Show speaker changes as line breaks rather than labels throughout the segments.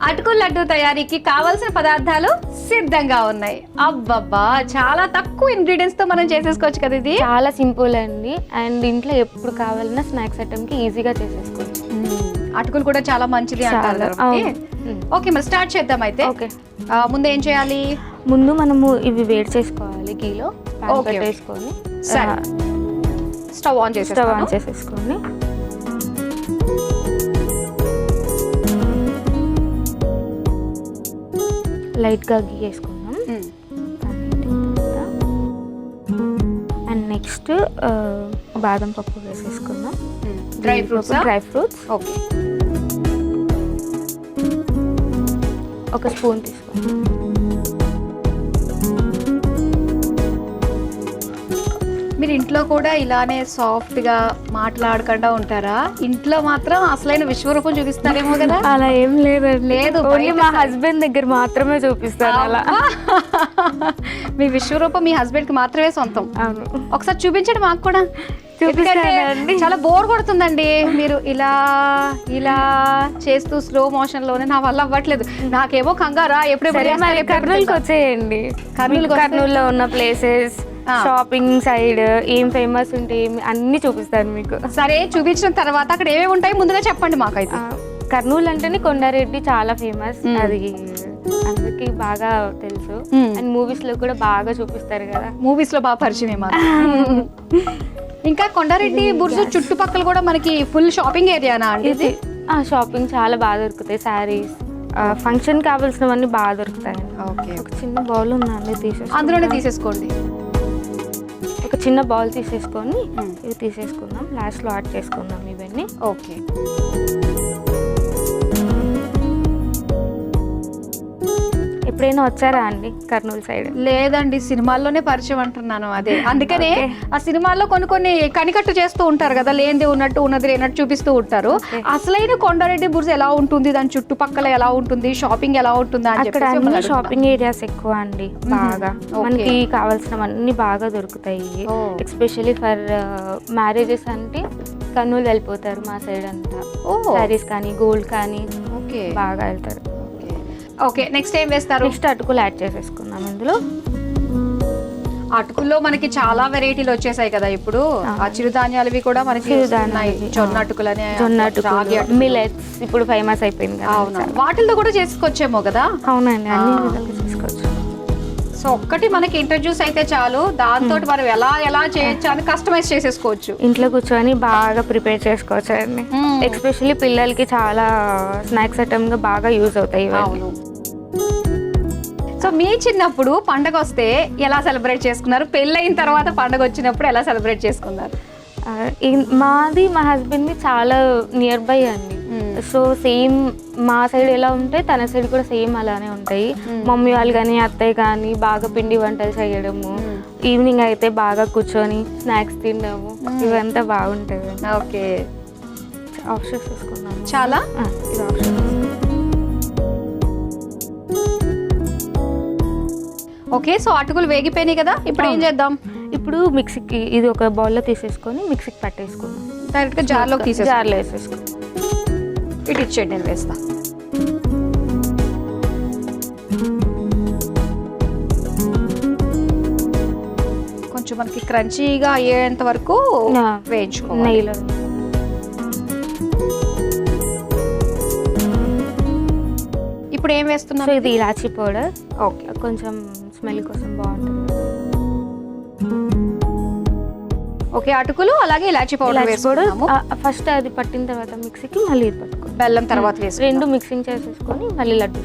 అటుకుల లడ్డు తయారీకి కావాల్సిన పదార్థాలు సిద్ధంగా ఉన్నాయి. అబ్బబ్బా, చాలా తక్కువ ఇంగ్రీడియంట్స్ తో మనం చేసేసుకోవచ్చు కదా. ఇది
చాలా సింపుల్ అండి, అండ్ ఇంట్లో ఎప్పుడు కావాలన్నా స్నాక్స్ ఐటమ్ కి ఈజీగా చేసేసుకోవచ్చు.
అటుకులు కూడా చాలా మంచిది అంటారు. ఓకే, మరి స్టార్ట్ చేద్దాం అయితే.
ఓకే,
ముందు ఏం చేయాలి?
ముందు మనము ఇవి వేడి చేసుకోవాలి. గీలో పెట్టేసుకొని
స్టవ్ ఆన్
చేసేసుకొని లైట్గా గీ వేసుకుందాం. అండ్ నెక్స్ట్ బాదం పప్పు వేసేసుకుందాం.
డ్రై ఫ్రూట్స్
ఓకే, ఒక స్పూన్ తీసుకుందాం.
మీరు ఇంట్లో కూడా ఇలానే సాఫ్ట్ గా మాట్లాడకుండా ఉంటారా? ఇంట్లో మాత్రం అసలైన విశ్వరూపం చూపిస్తారేమో కదా.
అలా ఏం లేదండి,
లేదు,
మా హస్బెండ్ దగ్గర మాత్రమే చూపిస్తాను అలా.
మీ విశ్వరూపం మీ హస్బెండ్ కి మాత్రమే సొంతం.
అవును,
ఒకసారి చూపించండి మాకు కూడా.
చూపిస్తానండి.
చాలా బోర్ కొడుతుందండి మీరు ఇలా ఇలా చేస్తూ స్లో మోషన్ లోనే. నా వల్ల అవ్వట్లేదు, నాకేమో కంగారా.
కర్నూలుకి వచ్చేయండి. కర్నూలులో ఉన్న ప్లేసెస్, షాపింగ్ సైడ్ ఏం ఫేమస్ ఉంటే అన్ని చూపిస్తాను మీకు.
సరే, చూపించిన తర్వాత అక్కడ ఏమేమి ఉంటాయి ముందుగా చెప్పండి మాకైతే.
కర్నూలు అంటేనే కొండారెడ్డి చాలా ఫేమస్, అది అందరికి బాగా తెలుసు. అండ్ మూవీస్ లో కూడా బాగా చూపిస్తారు కదా.
మూవీస్ లో బాగా పరిచయం. ఇంకా కొండారెడ్డి బుర్జు చుట్టుపక్కల కూడా మనకి ఫుల్ షాపింగ్ ఏరియానా అండి?
షాపింగ్ చాలా బాగా దొరుకుతాయి. శారీస్, ఫంక్షన్ కావాల్సినవన్నీ బాగా దొరుకుతాయి. ఒక చిన్న బౌల్ ఉందండి,
అందులోనే తీసేసుకోండి.
ఒక చిన్న బౌల్ తీసేసుకొని ఇవి తీసేసుకుందాం. లాస్ట్లో యాడ్ చేసుకుందాం ఇవన్నీ.
ఓకే,
ఎప్పుడైనా వచ్చారా అండి కర్నూలు సైడ్?
లేదండి, సినిమాల్లోనే పరిచయం అంటున్నాను. అదే అందుకనే ఆ సినిమాల్లో కొన్ని కనికట్టు చేస్తూ ఉంటారు కదా, లేనిది ఉన్నట్టు ఉన్నది లేనట్టు చూపిస్తూ ఉంటారు. అసలైన కొండారెడ్డి బుర్జ్ ఎలా ఉంటుంది, దాని చుట్టుపక్కల ఎలా ఉంటుంది, షాపింగ్ ఎలా ఉంటుంది అని
అక్కడ అన్ని షాపింగ్ ఏరియాస్ ఎక్కువ అండి. బాగా మనకి కావాల్సినవన్నీ బాగా దొరుకుతాయి. ఎస్పెషల్లీ ఫర్ మ్యారేజెస్ అంటే కర్నూలు వెళ్ళిపోతారు మా సైడ్ అంతా. శారీస్ కానీ గోల్డ్ కానీ బాగా వెళ్తారు.
ఓకే, నెక్స్ట్ ఏం వేస్తారు?
నెక్స్ట్ అటుకులు యాడ్ చేసేసుకుందాం ఇందులో.
అటుకుల్లో మనకి చాలా వెరైటీలు వచ్చేసాయి కదా ఇప్పుడు. ఆ చిరుధాన్యాలవి కూడా మనకి జొన్న అటుకులని,
మిల్లెట్స్ ఇప్పుడు ఫేమస్ అయిపోయింది కదా.
అవును, వాటిల్లో కూడా చేసుకోవచ్చేమో కదా.
అవునండి, అన్ని చేసుకోవచ్చు.
సో ఒక్కటి మనకి ఇంట్రడ్యూస్ అయితే చాలు, దాంతో మనం ఎలా చేయొచ్చు అని కస్టమైజ్ చేసేసుకోవచ్చు.
ఇంట్లో కూర్చొని బాగా ప్రిపేర్ చేసుకోవచ్చు అండి. ఎస్పెషల్లీ పిల్లలకి చాలా స్నాక్స్ ఐటమ్ గా బాగా యూజ్ అవుతాయి.
అవును. సో మీ చిన్నప్పుడు పండగ వస్తే ఎలా సెలబ్రేట్ చేసుకున్నారు? పెళ్ళైన తర్వాత పండగ వచ్చినప్పుడు ఎలా సెలబ్రేట్ చేసుకున్నారు?
మాది మా హస్బెండ్ది చాలా నియర్ బై అండి. సో సేమ్ మా సైడ్ ఎలా ఉంటాయి తన సైడ్ కూడా సేమ్ అలానే ఉంటాయి. మమ్మీ వాళ్ళు కానీ అత్తయ్య కానీ బాగా పిండి వంటలు చేయడము, ఈవినింగ్ అయితే బాగా కూర్చొని స్నాక్స్ తినడము, ఇవంతా బాగుంటుంది.
ఓకే,
ఆప్షన్ చూసుకున్నాము
చాలా.
ఇది ఆప్షన్.
ఓకే, సో అటుకులు వేగిపోయినాయి కదా, ఇప్పుడు ఏం చేద్దాం?
ఇప్పుడు మిక్సీకి ఇది ఒక బౌల్లో తీసేసుకొని మిక్సీకి పట్టేసుకుందాం.
డైరెక్ట్గా జార్లో
వేసేసుకుందాం.
ఇటు ఇచ్చేయండి, నేను వేస్తా. కొంచెం మనకి క్రంచీగా అయ్యేంత వరకు వేయించుకోవాలి
నెయ్యిలో.
ఇప్పుడు ఏం వేస్తున్నాం?
ఇది ఇలాచీ పౌడర్.
ఓకే,
కొంచెం స్మెల్ కోసం బాగుంటుంది.
ఓకే, అటుకులు అలాగే ఇలాచీ పౌడర్ వేసుకున్నాము.
ఫస్ట్ అది పట్టిన తర్వాత మిక్సీకి మళ్ళీ ఇది పట్టుకోండి.
బెల్లం తర్వాత వేసి
రెండు మిక్సింగ్ చేసేసుకొని మళ్ళీ లడ్డు.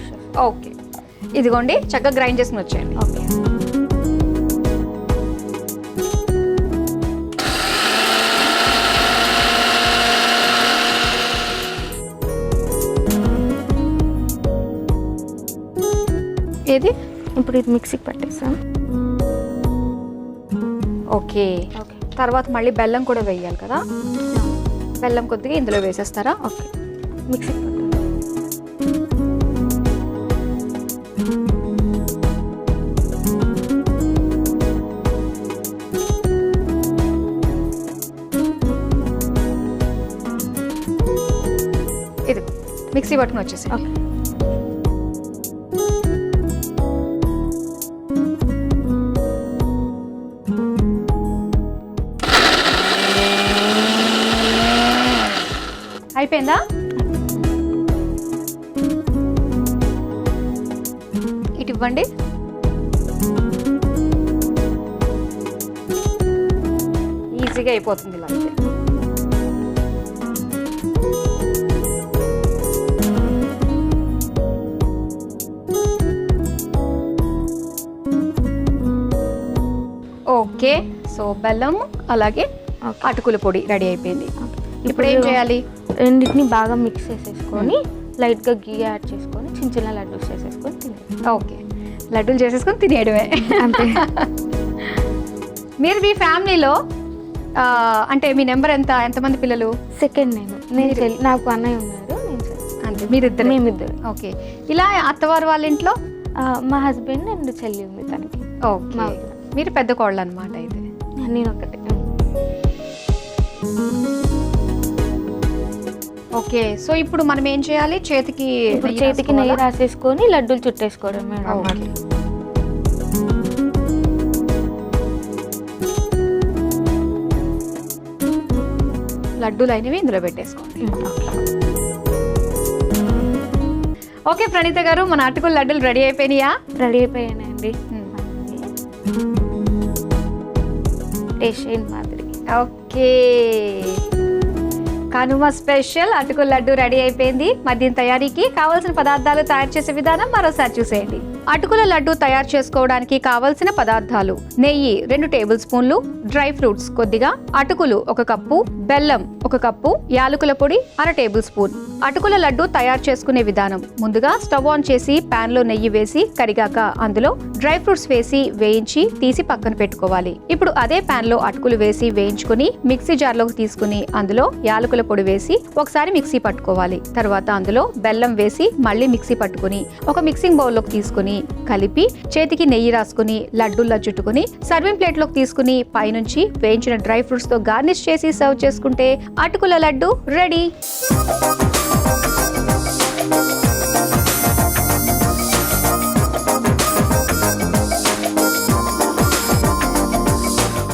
ఓకే, ఇదిగోండి చక్కగా గ్రైండ్ చేసుకుని వచ్చేయండి.
ఓకే,
ఏది
ఇప్పుడు ఇది మిక్సీకి పట్టేసాం.
ఓకే, తర్వాత మళ్ళీ బెల్లం కూడా వేయాలి కదా. బెల్లం కొద్దిగా ఇందులో వేసేస్తారా?
ఓకే, మిక్సీకి పట్టాలి.
మిక్సీ పట్టుకుని వచ్చేసి.
ఓకే.
అయిపోయిందా? ఇటు ఇవ్వండి. ఈజీగా అయిపోతుంది ఇలా అయితే. ఓకే, సో బెల్లం అలాగే అటుకుల పొడి రెడీ అయిపోయింది. ఇప్పుడు ఏం చేయాలి?
రెండింటిని బాగా మిక్స్ చేసేసుకొని లైట్గా గీ యాడ్ చేసుకొని చిన్న చిన్న లడ్డూస్ చేసేసుకొని తినేది.
ఓకే, లడ్డూలు చేసేసుకొని తినేయడమే
అంతే.
మీరు మీ ఫ్యామిలీలో అంటే మీ నెంబర్ ఎంతమంది పిల్లలు?
సెకండ్ నేను నాకు అన్నయ్య ఉన్నారు, నేను
అంతే, మీరిద్దరు?
మేమిద్దరు.
ఓకే, ఇలా అత్తవారు వాళ్ళ ఇంట్లో
మా హస్బెండ్ అండ్ చెల్లి ఉంది తనకి.
ఓకే, మీరు పెద్ద కోళ్ళు అనమాట అయితే.
నేను ఒకటే.
ఓకే, సో ఇప్పుడు మనం ఏం చేయాలి? చేతికి
నెయ్యి రాసేసుకొని లడ్డూలు చుట్టేసుకోవడం మేడం.
లడ్డూలు అయినవి ఇందులో పెట్టేసుకోండి. ఓకే ప్రణీత గారు, మన అటుకుల లడ్డూలు రెడీ అయిపోయినాయా?
రెడీ అయిపోయానండి. టేస్ట్ చేయండి మాదిరి.
ఓకే, కనుమ స్పెషల్ అటుకుల లడ్డు రెడీ అయిపోయింది. మరి దీని తయారీకి కావాల్సిన పదార్థాలు తయారు చేసే విధానం మరోసారి చూసేయండి. అటుకుల లడ్డు తయారు చేసుకోవడానికి కావలసిన పదార్థాలు: నెయ్యి 2 టేబుల్ స్పూన్లు, డ్రై ఫ్రూట్స్ కొద్దిగా, అటుకులు 1 కప్పు, బెల్లం 1 కప్పు, యాలకుల పొడి 1/2 టేబుల్ స్పూన్. అటుకుల లడ్డు తయారు చేసుకునే విధానం: ముందుగా స్టవ్ ఆన్ చేసి పాన్ లో నెయ్యి వేసి కరిగాక అందులో డ్రై ఫ్రూట్స్ వేసి వేయించి తీసి పక్కన పెట్టుకోవాలి. ఇప్పుడు అదే పాన్ లో అటుకులు వేసి వేయించుకుని మిక్సీ జార్ లోకి తీసుకుని అందులో యాలకుల పొడి వేసి ఒకసారి మిక్సీ పట్టుకోవాలి. తర్వాత అందులో బెల్లం వేసి మళ్ళీ మిక్సీ పట్టుకుని ఒక మిక్సింగ్ బౌల్ లోకి తీసుకుని కలిపి చేతికి నెయ్యి రాసుకుని లడ్డూల్లా చుట్టుకుని సర్వింగ్ ప్లేట్ లోకి తీసుకుని పైనుంచి వేయించిన డ్రై ఫ్రూట్స్ తో గార్నిష్ చేసి సర్వ్ చేసుకుంటే అటుకుల లడ్డు రెడీ.